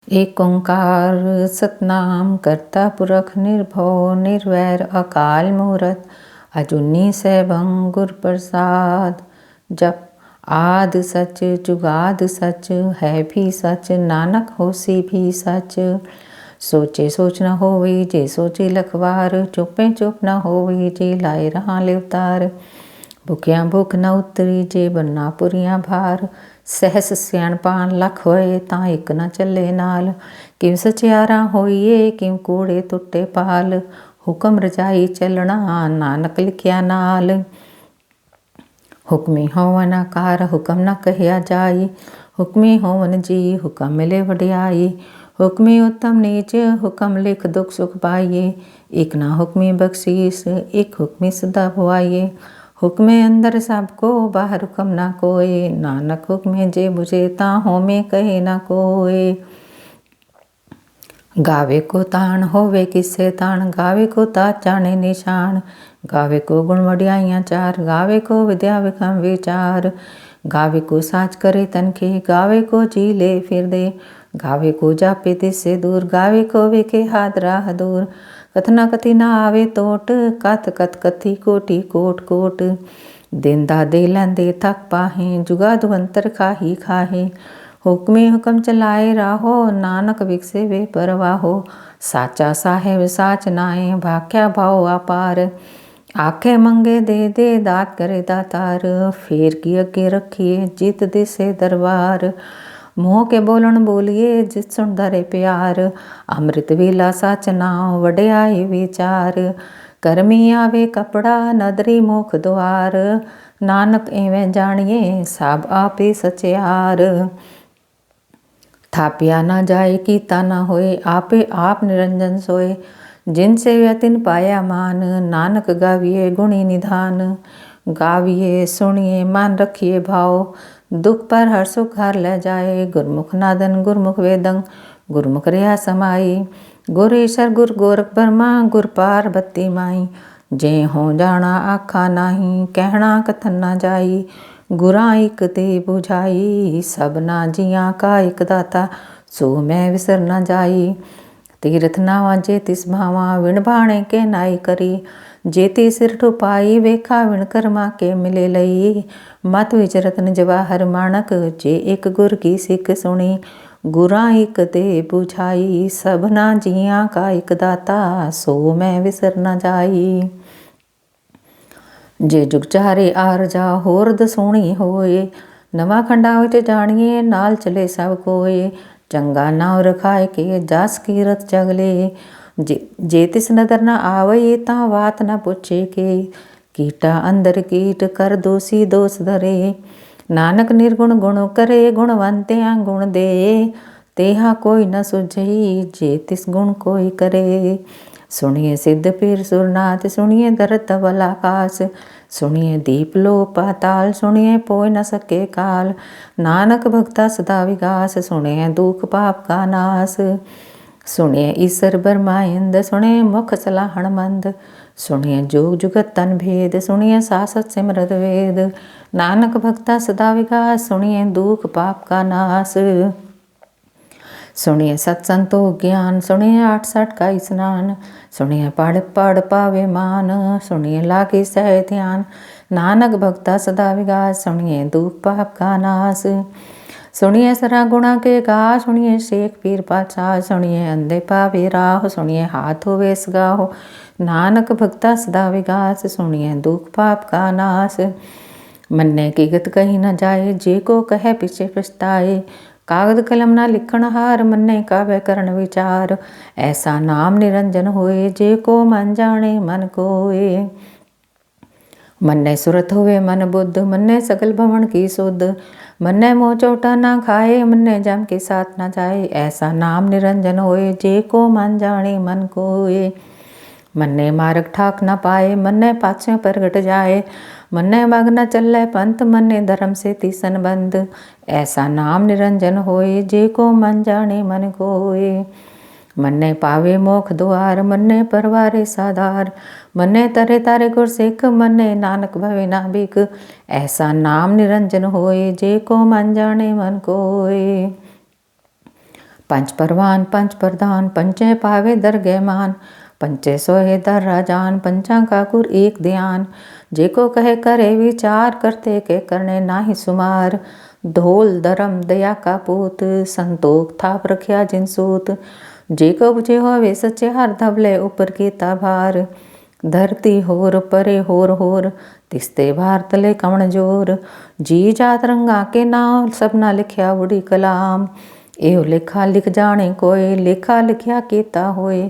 एक ओंकार सतनाम करता पुरख निर्भव निर्वैर अकाल मूरत अजूनी सैभं गुर प्रसाद। जप आद सच जुगाद सच है भी सच नानक होसी भी सच। सोचे सोच न होवे जे सोचे लखवार चुपे चुप न होवे जे लाए रहा लिवतार। भुखिया भुख न उतरी जे बन्ना पुरिया भार। सहस सियाणपान लख होए तां एक न चले नाल। किव सचियारा होइए किव कूड़े टुटे पाल। हुक्म रजाई चलना नानक लिखिया नाल। हुक्मी होवन आकार हुक्म न कहिया जाई। हुक्मी होवन जी हुक्म मिले वडियाई। हुक्मी उत्तम नीच हुक्म लिख दुख सुख पाइए। एक ना हुक्मी बख्शीस एक हुक्मी सदा भुआइए। हुक्मे अंदर सबको बाहर हुक्म ना कोय। नानक हुक्मे जे बुझे ता होमे कहे ना कोय। गावे को ताण होवे किसे ताण गावे को तात जाने निशान। गावे को गुण वडियाइयां चार गावे को विद्या विक्रम विचार। गावे को साच करे तनखे गावे को जी ले फिर दे। गावे को जापे तिससे दूर गावे को विके हाथ राह दूर। कथना कथी ना आवे तोट कथ कथ कथी कोटि कोट कोट। देंदा दे लैंदे थक पाहे जुगा दुअंतर खाही खाहे। हुक्मे हुक्म चलाए राहो नानक विकसे वे परवाहो। साचा साहेब साच नाए भाख्या भाव अपार। आखे मंगे दे दात करे दातार। फेर की अगे रखिए जित दिसे दरबार। मुँह के बोलन बोलिए जित सुन धरे प्यार। अमृत वेला साच नाव वड्याई विचार। करमी आवे कपड़ा नदरी मुख द्वार। नानक एवं जानिए सब आपे सचियार। थापिया ना जाए कीता ना होए आपे आप निरंजन सोए। जिनसे व्यतिन पाया मान नानक गाविए गुणी निधान। गाविए सुनिए मान रखिए भाव दुख पर हर सुख हर ले जाए। गुरमुख नादन गुरमुख वेदं गुरमुख रहा समाई। गुर ईश्वर गुर गोरख ब्रह्मा गुर पार्वती माई। जे हो जाना आखा नाही कहना कथन ना जाई। गुरा एक दे बुझाई सबना जिया का एक दाता सो मैं विसर ना जाई। तीर्थ नावा जे तिस भावा विण भाणे के नाई करी। जेती सिर ठुपाई वेखा विण कर्मा के मिले लई। मत विच रतन जवाहर माणक जे एक गुर की सिख सुनी। गुरा एक दे बुझाई सबना जिया का एक दाता सो मैं विसर ना जाई। जे जुग चारे आर जा होर दसोणी होए। नवा खंडा विच जानिए नाल चले सब कोए। चंगा नाव रखाए के जस कीरत जगले। जे तिस नदर न आवई ता बात न पूछे के। कीटा अंदर कीट कर दोषी दोष धरे। नानक निर्गुण गुण करे गुणवंत्या गुण दे। तेहा कोई न सुझई जे तिस गुण कोई करे। सुनिए सिद्ध पीर सुरनाथ सुनिए धरत धवल आकाश। सुनिए दीप लो पाताल सुनिए पोय न सके काल। नानक भक्ता सदा विगास सुनिए दुख पाप का नाश। सुनिए ईश्वर ब्रह्माइंद सुनिए मुख सलाहण मंद। सुनिए जोग जुगत तन भेद सुनिए सासत सिमरत वेद। नानक भक्ता सदा विगास सुनिए दुख पाप का नाश। सुनिए सत्संतो ज्ञान सुनिए 68 का स्नान। सुनिए पढ़ पढ़ पावे मान सुनिए लागे सह ध्यान। नानक भक्ता सदा विगास सुनिए दुख पाप का नाश। सुनिए सरा गुणा के गा सुनिए शेख पीर पातशाह। सुनिए अंधे पावे राह सुनिए हाथ होवे सगाहो। नानक भक्ता सदा विगास सुनिए दुख पाप का नाश। मन्ने की गत कही न जाए जे को कहे पीछे पछताए। कागद कलम ना लिखण हार मन्ने कावे करण विचार। ऐसा नाम निरंजन होए जे को मन जाने मन कोए। मन्ने सुरत होवे मन बुद्ध मन्ने सकल भवन की सुध। मन्ने मोह चोटा ना खाए मन्ने जम के साथ ना जाए। ऐसा नाम निरंजन होए जे को मन जाने मन कोए। मन्ने मार्ग ठाक न पाए मन्ने पाछे प्रगट जाए। मन्ने मग न चले पंथ मन्ने धर्म से तीसन बंद। ऐसा नाम निरंजन होए जे को मन जाने मन कोए। मन्ने पावे मोख द्वार मन्ने परवारे साधार। मन्ने तरे तारे गुर सिख मन्ने नानक भवे ना बिक। ऐसा नाम निरंजन होए जे को मन जाने मन कोए। पंच परवान पंच प्रधान पंचे पावे दरगे मान, पंचे सोहे दर राजान पंचा का कुर एक ध्यान। जेको कहे करे विचार, करते के करने नाही सुमार। धोल धर्म दया का पूत, संतोख थाप रखिया जिन सूत। जेको बुझे होवे सच्चे हर, धवले ऊपर की भार। धरती होर परे होर, तिस्ते भार तले कवण जोर। जी जात रंगा के नाम, सबना लिखिया उड़ी कलाम। एहो लेखा लिख जाने कोय, लेखा लिखिया केता होए।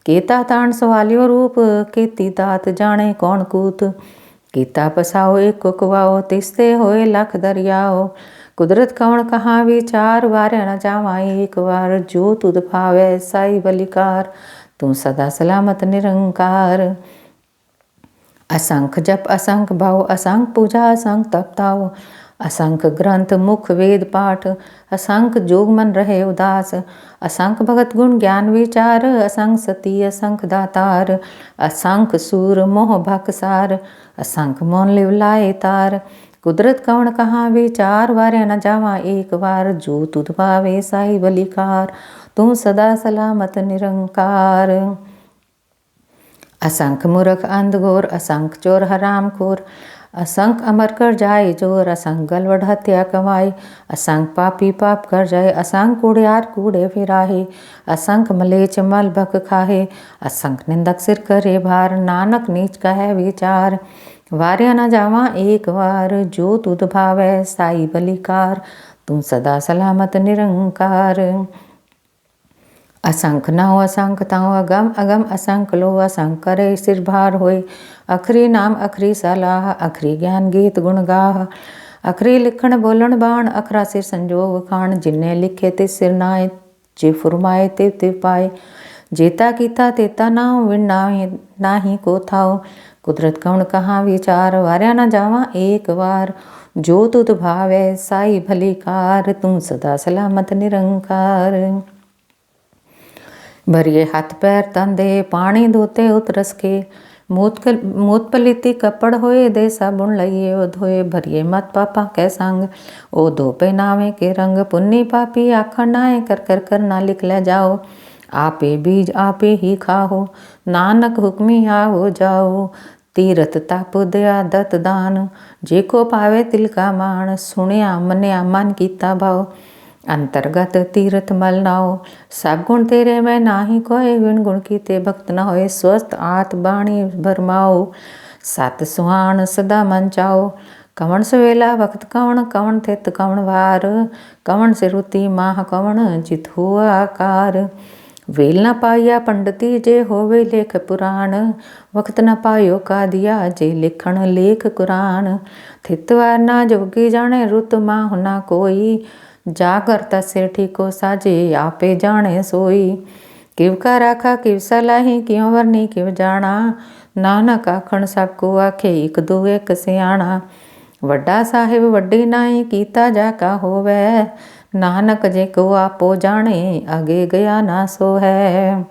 केता ताण सवालियो रूप, केती दात जाने कौन कूत। केता पसाओ एक कुकवाओ, तिस्ते होए लख दरियाओ। कुदरत कवण कहाँ विचार, वारे न जावा एक बार। जो तुद भावै साई बलिकार, तू सदा सलामत निरंकार। असंख जप असंख भाव, असंख पूजा असंख तपताओ। असंख ग्रंथ मुख वेद पाठ, असंख जोग मन रहे उदास। असंख भगत गुण ज्ञान विचार, असंख सती असंख दातार। असंख सूर मोह भकसार, असंख मौन लिव लाए तार। कुदरत कवण कहाँ विचार, वारे न जावा एक बार। जो तुध भावे साई बलिकार, तू सदा सलामत निरंकार। असंख मूर्ख अंध घोर, असंख चोर हराम खोर। असंख अमर कर जाए जोर, असंख गलवड हत्या कमाए। असंख पापी पाप कर जाए, असंख कूड़ियार कूड़े फिराहे। असंख मलेच मल भक खाहे, असंख निंदक सिर करे भार। नानक नीच कहे विचार, वार्या न जावा एक बार। जो तुध भावै साई बलिकार, तू सदा सलामत निरंकार। असंख नाव असंख ताव, अगम अगम असंख लो। असंख करे सिर भार होए, अखरी नाम अखरी सलाह। अखरी ज्ञान गीत गुण गाह, अखरी लिखण बोलण बाण। अखरा सिर संजोग खान, जिन्ने लिखे तिस सिर नाए। जे फुरमाए ते तिव पाए, जेता कीता तेता नाव। विण नाही को थाओ, कुदरत कवण कहाँ विचार। वार्या न जावा एक बार। जो तुध भावै साई भलीकार, तू सदा सलामत निरंकार। भरिए हाथ पैर तन दे, पानी धोते उतरस के। मूत पलीती कपड़ होए, दे साबुन लइए ओ धोए। भरिए मत पापा कै संग, ओ धो पहनावे के रंग। पुन्नी पापी आखण नाए, कर कर कर ना लिख ले जाओ। आपे बीज आपे ही खाओ, नानक हुक्मी आवो जाओ। तीरथ तप दया दत दान, जेको पावे तिल का मान। सुनिया मनिया मन कीता भाव, अंतर्गत तीरथ मल नाओ। सब गुण तेरे में नाही कोय, विण गुण कीते भक्त न होए। स्वस्थ आत बाणी भरमाओ, सत सुहान सदा मन चाओ। कवण सवेला वक्त कवण, कवण थित कवण वार। कवण से रुति माह कवण, चित हुआ आकार। वेल न पाया पंडिती, जे होवे लेख पुराण। वक्त न पायो का दिया, जे लिखण लेख कुरान। थितवार ना जोगी जाने, रुत माह ना कोई। जागर तसे ठीको साजे, आपे जाने सोई। किव का राखा किव सलाही, क्यों वरनी किव जाना। नानक आखण सबको आखे, एक दो एक सियाणा। वड्डा साहिब वड्डी नाई, कीता जाका होवै। नानक जे को आपो जाने, आगे गया ना सो है।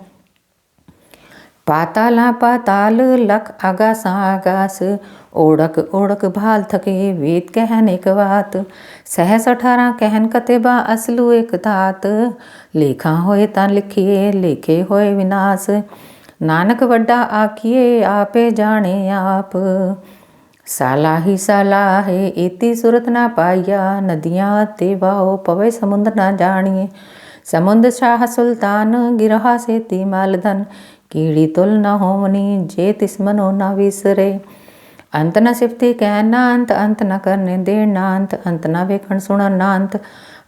पाताला पाताल लख आगासा आगास, ओढ़क ओढ़क भाल थके वेद कहन एक बात। सहस 18 कहन कतेबा, असलू एक धात। लेखा होए ता लिखिए, लेखे होए विनाश। नानक वड्डा आखिए, आपे जाने आप। साला ही साला है, एती सूरत ना पाइया। नदियाँ ते वाओ, पवे समुद्र ना जानिए। समुद्र शाह सुल्तान, गिरहा से ती मालधन। कीड़ी तुल न होमनी, जे तिस मनो न विसरे। अंत न सिफती कहन ना अंत, अंत न करने देण ना अंत। अंत न वेखण सुणन ना अंत,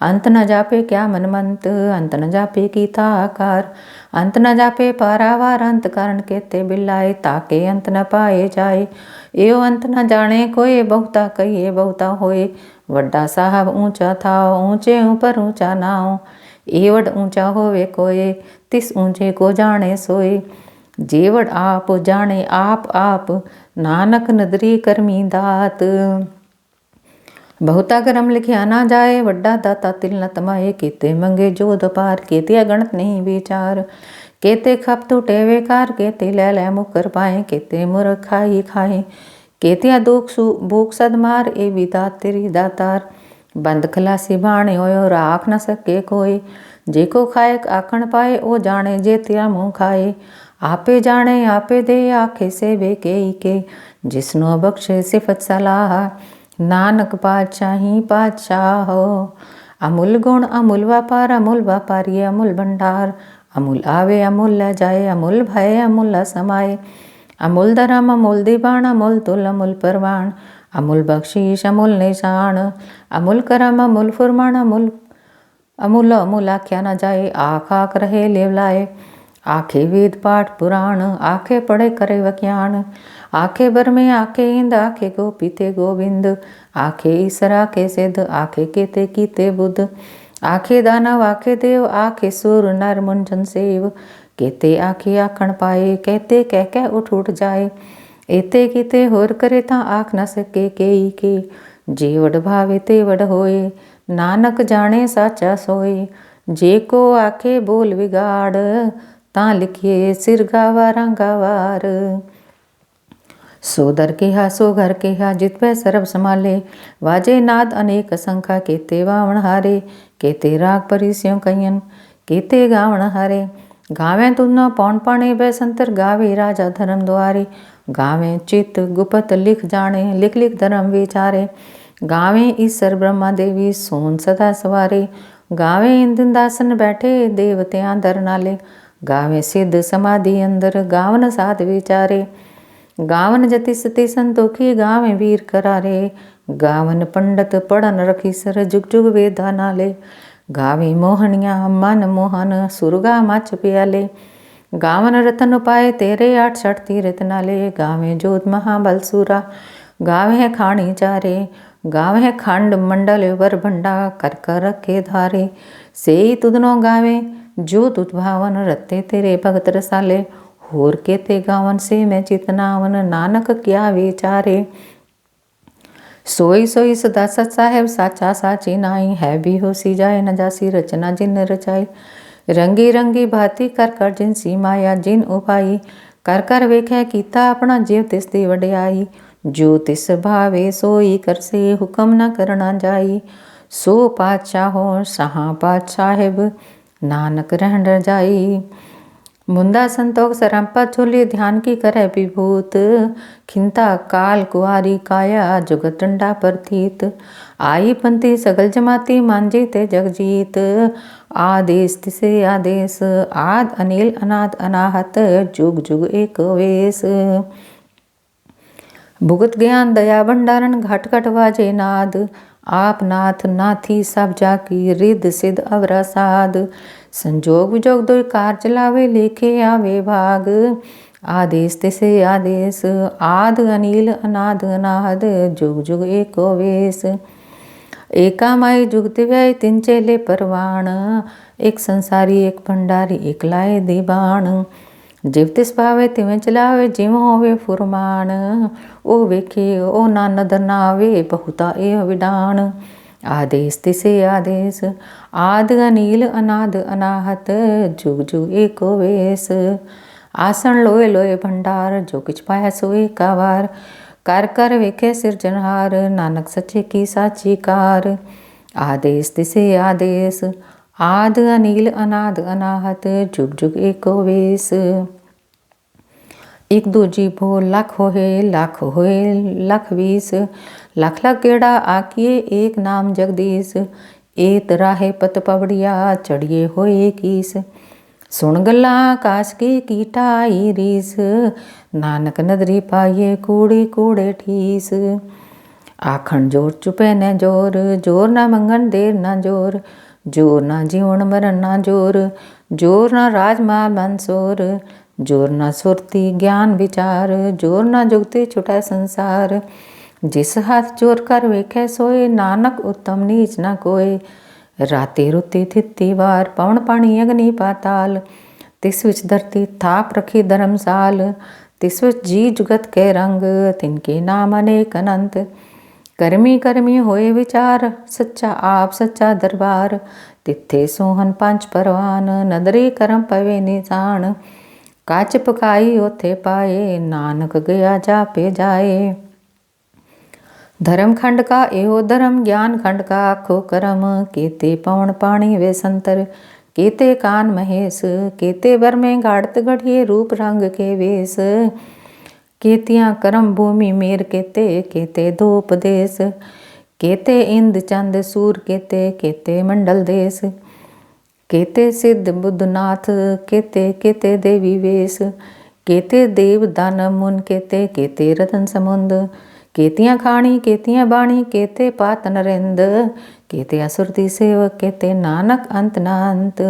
अंत न जापे क्या मनमंत। अंत न जापे कीता आकार, अंत न जापे पारावार। अंत कारण केते बिलाए, ताके अंत न पाए जाए। एओ अंत न जाने कोई, बहुता कहिए बहुता होए। वड्डा साहब ऊंचा था, ऊंचे ऊपर ऊंचा नाओ। एवड ऊंचा होवे कोय, तिस ऊंचे को जाने सोए। जेवड आप जाने आप आप, नानक नदरी करमी दात। बहुता करम लिखिया ना जाए, वड्डा दाता तिल न तमाए। केते मंगे जो दपार, केते गणत नहीं विचार। केते खप टूटे बेकार, केते ले ले मुकर पाए। केते मुर खाई खाए, केतिया दुख भूख सद मार। ए भी दात तेरी दातार, बंद खलासी बाणे होयो, राख न सके कोई। जेको खाए आखण पाए, ओ जाने जे त्या मुँह खाए। आपे जाने आपे दे, आखे से बेके के, जिसनो बख्शे सिफत सलाह, नानक पातशाही पातशाह हो। अमूल गुण अमूल व्यापारी अमूल भंडार, अमूल आवे अमूल ल जाए, अमूल भय अमूल समाए। अमूल धर्म अमूल दीवान, अमूल तुल अमूल परवान, अमूल बख्शीश अमूल निशान, अमूल करम अमूल फुरमान, अमूल अमूल अमूल आख्या न जाए। आख आख रहे लेवलाए, आखे वेद पाठ पुराण, आखे पढ़े करे वक्यान। आखे बर में आखे इंद, आखे गो पीते गोविंद, आखे ईसर आखे सिद्ध, आखे केते कीते बुद्ध। आखे दानव आखे देव, आखे सुर नर मुंजन सेव, केते आखे आखण पाए, कहते कह कह उठ उठ जाए। एते कीते होर करे ता आख न सके के, जे वड भावे ते वड होए, नानक जाने साचा सोए। जे को आखे बोल बिगाड़, ता लिखिए सिर गावारा गावार। सो दर केहा सो घर केहा, जित पै सरब संभाले, वाजे नाद अनेक संखा, केते वावण हारे, केते राग परिस्यों कयन, केते गावण हारे। गावे तुनो पौन पाणे बैसंतर, गावे राजा धर्म द्वारे, गावे चित गुपत लिख जाने, लिख लिख धर्म विचारे। गावे ईश्वर ब्रह्मा देवी सोन सदा सवारे, गावे इंद्र दासन बैठे देवत्यां दर नाले। गावे सिद्ध समाधि अंदर, गावन साध विचारे। गावन जति सती संतोखी, गावे वीर करारे। गावन पंडित पढ़न रखी सर, जुग जुग वेदा नाले। गावे मोहनिया मन मोहन, सुरगा मच प्याले। गावन रतन उपाय तेरे, 68 तीरथ नाले। गावे जोत महाबल सूरा, गावे है खाणी चारे। गावे है खंड मंडल वर भंडा, कर कर रखे धारे। सेई तुदनो गावे जो तुझ भावन, रत्ते तेरे भगत रसाले। होर केते गावन से मैं चितनावन, नानक क्या विचारे। सोई सोई सदा सत साहेब, साचा साची नाई, है भी होसी जाए न जासी रचना जिन रचाई। रंगी रंगी भांति कर कर जिन सी माया जिन उपाई, कर कर वेख्या कीता अपना जीव तिस दी वड्याई। जो तिस भावे सोई करसे, हुक्म न करना जाई। सो पातशाह हो सहा पातशाहिब, नानक रहन रजाई। मुंदा संतोख सरंपा झोली, ध्यान की करे विभूत, खिंता काल कुआरी काया, जुगत डंडा प्रतीत। आई पंथी सगल जमाती, मांझी ते जगजीत। आदेश तिसे आदेश, आद अनिल अनाद अनाहत, जुग जुग एक वेश। भुगत ज्ञान दया भंडारण, घट घट वाजे नाद। आप नाथ नाथी सब जाकी, रिद सिद्ध अवरा साध। संजोग विजोग दो कारज लावे, लेखे आवे भाग। आदेश तिसे आदेश, आद अनिल अनाद अनाहद, जुग जुग एको वेश। एका माई जुग दिव्याय तिन चेले परवाण, एक संसारी एक भंडारी एक लाए दीवान। जिव तिस भावे तिवें चलावे, जिव होवे फुरमान। ओ वेखे ओ ना नदर नावे, बहुता ए विडान। आदेश तिसे आदेश, आद अनिल अनाद अनाहत, जुग जुग एको वेश। आसन लोए लोए भंडार, जो किछ पाया सोए कावार। कर कर वेखे सिरजनहार, नानक सच्चे की साची कार। आदेश तिसे आदेश, आद अनिल अनाद अनाहत, जुग जुग एको वेश। एक दूजी भो लाख होए लाख 20, लाख लाख गेड़ा आकिए एक नाम जगदीश। एत राहे पत पवड़िया, चढ़िए होए कीस। सुन गल्ला आकाश की कीटा आई रीस, नानक नदरी पाइए कूड़े कूड़े ठीस। आखण जोर चुपे न जोर, जोर ना मंगन देर ना जोर। जोर ना जीवन मरण ना जोर, जोर ना राजमा मंसोर। जोर ना सुरती ज्ञान विचार, जोर ना जुगती छुटा संसार। जिस हाथ जोर कर वेखे सोए, नानक उत्तम नीच न कोय। राते रुती थित्ती वार, पवन पानी अग्नि पाताल। तिस विच धरती थाप रखी धर्मसाल। तिस विच जी जुगत के रंग, तिनके नाम अनेक अनंत। कर्मी कर्मी होए विचार, सच्चा आप सच्चा दरबार। तिथे सोहन पंच परवान, नदरी करम पवे निशान। काच पकाई ओथे पाए, नानक गया जापे जाए। धर्म खंड का एहो धर्म, ज्ञान खंड का आखो करम। केते पवन पाणी वे संतर, केते कान महेश, केते बर में गाड़त गढ़िए रूप रंग के वेश। केतियाँ करम भूमि मेर केते, केते धूप देश। केते इंद चंद सूर केते, केते मंडल देश। केते सिद्ध बुद्धनाथ, केते केते देवी वेश। केते देव दानव मुन केते, केते रतन समुंद। केतियाँ खाणी केतियाँ बाणी, केते पात नरेंद। केते असुरती सेवक, केते नानक अंत ना अंत।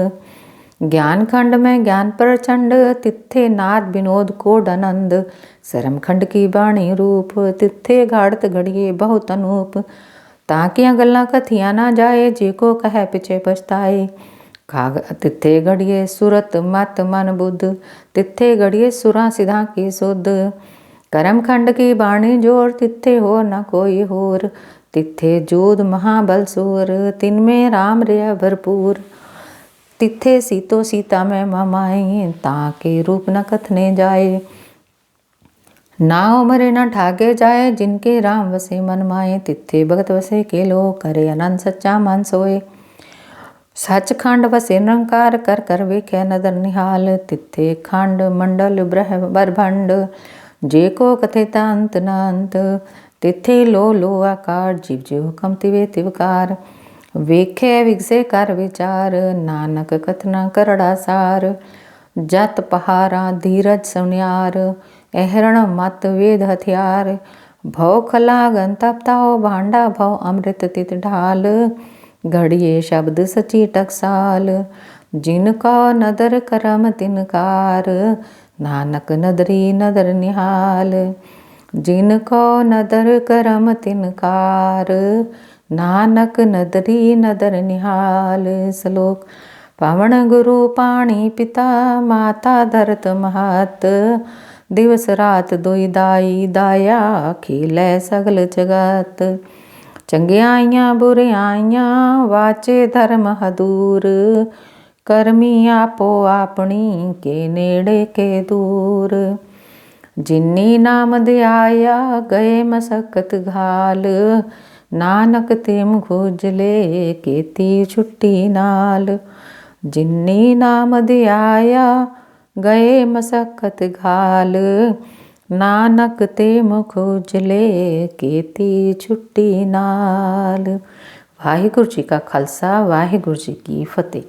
ज्ञान खंड में ज्ञान प्रचंड, तिथे नाद विनोद कोड आनंद। शर्म खंड की बाणी रूप, तिथे घाड़त घड़िए बहुत अनूप। ताकियाँ गल्ला कथिया ना जाए, जेको कहे पिछे पछताए। खाग तिथे घड़िए सुरत मत मन बुद्ध, तिथे घड़िए सुरा सिधा की सुध। करम खंड की बाणी जोर, तिथे हो न कोई होर। तिथे जोध महाबल सूर, तिनमें राम रया भरपूर। तिथे सीतो सीता में ममाई, ताके रूप न कथने जाए। नाव मरे न ठागे जाए, जिनके राम वसे मन माए। तिथे भगत वसे के लो, करे अनंत सच्चा मन सोए। सचखंड वसे निरंकार, कर कर वेखे नदर निहाल। तिथे खंड मंडल ब्रह्मंड, जेको कथित अंत न अंत। तिथे लो आकार, जीव जीव हुकम तिवे तिवकार। वेखे विगसे कर विचार, नानक कथना करड़ा सार। जत पहारा धीरज सुनियार, अहरण मत वेद हथियार। भव खलागन तपताओ, भांडा भव अमृत तित ढाल। घड़िए शब्द सची टकसाल, जिनको नदर करम तिनकार। नानक नदरी नदर निहाल, जिनको नदर करम तिनकार। नानक नदरी नदर निहाल। श्लोक। पावन गुरु पाणी पिता, माता धरत महत। दिवस रात दोई दाई, दाया खिलै सगल जगत। चंगियाइयाँ बुरियाइयाँ, वाचे धर्म हदूर। करमी आपो आपनी, के नेड़े के दूर। जिन्नी नाम ध्याया, गए मसकत घाल। नानक तिम खुजले, केती छुट्टी नाल। जिन्नी नाम ध्याया, गए मसकत घाल। नानक तिम खुजले, केती छुट्टी नाल। वाहिगुरु जी का खालसा, वाहिगुरु जी की फतेह।